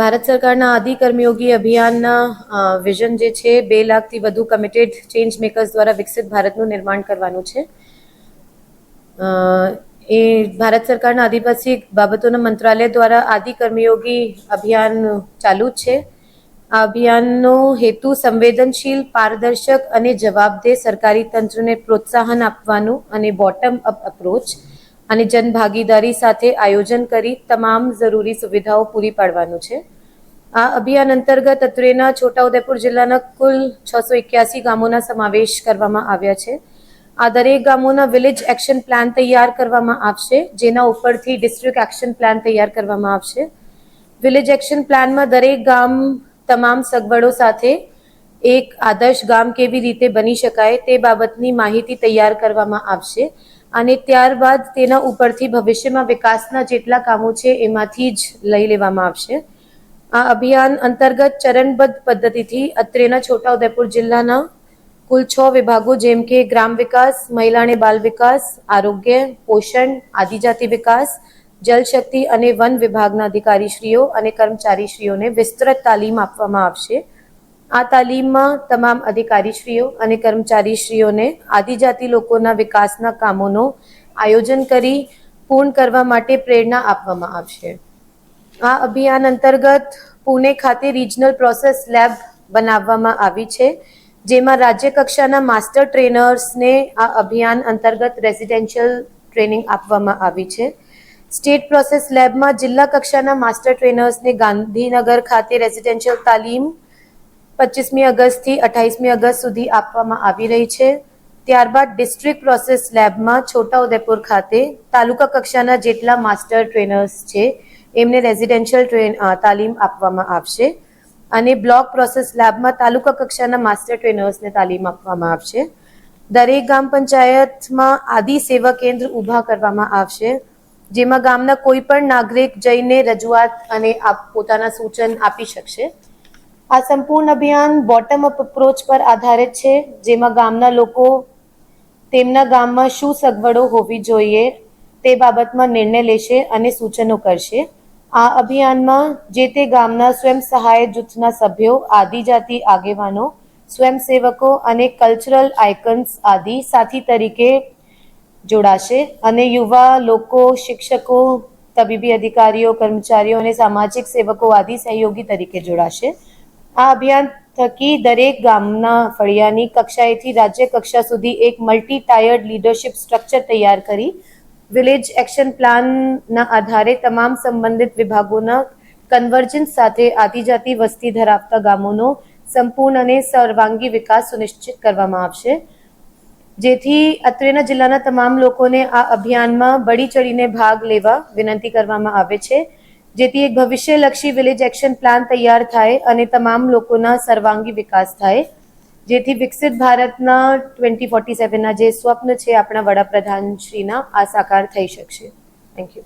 ભારત સરકારના આદિ કર્મયોગી અભિયાનના વિઝન જે છે 2 લાખથી વધુ કમિટેડ ચેન્જ મેકર્સ દ્વારા વિકસિત ભારતનું નિર્માણ કરવાનું છે. એ ભારત સરકારના આદિવાસી બાબતોના મંત્રાલય દ્વારા આદિ કર્મયોગી અભિયાન ચાલુ છે. આ અભિયાનનો હેતુ સંવેદનશીલ, પારદર્શક અને જવાબદેહ સરકારી તંત્રને પ્રોત્સાહન આપવાનું અને બોટમ અપ અપ્રોચ અને જનભાગીદારી સાથે આયોજન કરી તમામ જરૂરી સુવિધાઓ પૂરી પાડવાનું છે. આ અભિયાન અંતર્ગત અત્રેના છોટાઉદેપુર જિલ્લાના કુલ 681 ગામોના સમાવેશ કરવામાં આવ્યા છે. આ દરેક ગામોના વિલેજ એક્શન પ્લાન તૈયાર કરવામાં આવશે, જેના ઉપરથી ડિસ્ટ્રિક્ટ એક્શન પ્લાન તૈયાર કરવામાં આવશે. વિલેજ એક્શન પ્લાનમાં દરેક ગામ તમામ સગવડો સાથે એક આદર્શ ગામ કેવી રીતે બની શકાય તે બાબતની માહિતી તૈયાર કરવામાં આવશે અને ત્યારબાદ તેના ઉપરથી ભવિષ્યમાં વિકાસના જેટલા કામો છે એમાંથી જ લઈ લેવામાં આવશે. આ અભિયાન અંતર્ગત ચરણબદ્ધ પદ્ધતિથી અત્રેના છોટાઉદેપુર જિલ્લાના કુલ 6 વિભાગો જેમ કે ગ્રામ વિકાસ, મહિલા અને બાલ વિકાસ, આરોગ્ય, પોષણ, આદિજાતિ વિકાસ, જલશક્તિ અને વન વિભાગના અધિકારીશ્રીઓ અને કર્મચારીશ્રીઓને વિસ્તૃત તાલીમ આપવામાં આવશે. આ તાલીમમાં તમામ અધિકારીશ્રીઓ અને કર્મચારીશ્રીઓને આદિજાતિ લોકોના વિકાસના કામોનો આયોજન કરી પૂર્ણ કરવા માટે પ્રેરણા આપવામાં આવશે. આ અભિયાન અંતર્ગત પુણે ખાતે રિજનલ પ્રોસેસ લેબ બનાવવામાં આવી છે, જેમાં રાજ્ય કક્ષાના માસ્ટર ટ્રેનર્સને આ અભિયાન અંતર્ગત રેસિડેન્શિયલ ટ્રેનિંગ આપવામાં આવી છે. સ્ટેટ પ્રોસેસ લેબમાં જિલ્લા કક્ષાના માસ્ટર ટ્રેનર્સને ગાંધીનગર ખાતે રેસિડેન્શિયલ તાલીમ 25મી ઓગસ્ટથી 28મી ઓગસ્ટ સુધી આપવામાં આવી રહી છે. ત્યારબાદ ડિસ્ટ્રિક્ટ પ્રોસેસ લેબમાં છોટાઉદેપુર ખાતે તાલુકા કક્ષાના જેટલા માસ્ટર ટ્રેનર્સ છે એમને રેસિડેન્શિયલ તાલીમ આપવામાં આવશે અને બ્લોક પ્રોસેસ લેબમાં તાલુકા કક્ષાના માસ્ટર ટ્રેનર્સને તાલીમ આપવામાં આવશે. દરેક ગ્રામ પંચાયતમાં આદિ સેવા કેન્દ્ર ઊભા કરવામાં આવશે, જેમાં ગામના કોઈ પણ નાગરિક જઈને રજૂઆત અને પોતાના સૂચન આપી શકશે. આ સંપૂર્ણ અભિયાન બોટમ અપ અપ્રોચ પર આધારિત છે, જેમાં ગામના લોકો તેમના ગામમાં શું સગવડો હોવી જોઈએ તે બાબતમાં નિર્ણય લેશે અને સૂચનો કરશે. આ અભિયાનમાં જે તે ગામના સ્વયં સહાય જૂથના સભ્યો, આદિજાતિ આગેવાનો, સ્વયંસેવકો અને કલ્ચરલ આઇકન્સ આદિ સાથી તરીકે જોડાશે અને યુવા લોકો, શિક્ષકો, તબીબી અધિકારીઓ, કર્મચારીઓ અને સામાજિક સેવકો આદિ સહયોગી તરીકે જોડાશે. આ અભિયાન થકી દરેક ગામના ફળિયાની કક્ષાએથી રાજ્ય કક્ષા સુધી એક મલ્ટી ટાયર્ડ લીડરશિપ સ્ટ્રક્ચર તૈયાર કરી વિલેજ એક્શન પ્લાનના આધારે તમામ સંબંધિત વિભાગોના કન્વર્જન્સ સાથે આદિજાતિ વસ્તી ધરાવતા ગામોનો સંપૂર્ણ અને સર્વાંગી વિકાસ સુનિશ્ચિત કરવામાં આવશે, જેથી અત્રેના જિલ્લાના તમામ લોકોને આ અભિયાનમાં બળી ચડીને ભાગ લેવા વિનંતી કરવામાં આવે છે, જેથી એક ભવિષ્યલક્ષી વિલેજ એક્શન પ્લાન તૈયાર થાય અને તમામ લોકોના સર્વાંગી વિકાસ થાય, જેથી વિકસિત ભારતના 2047ના જે સ્વપ્ન છે આપણા વડાપ્રધાનશ્રીના આ સાકાર થઈ શકશે. Thank you.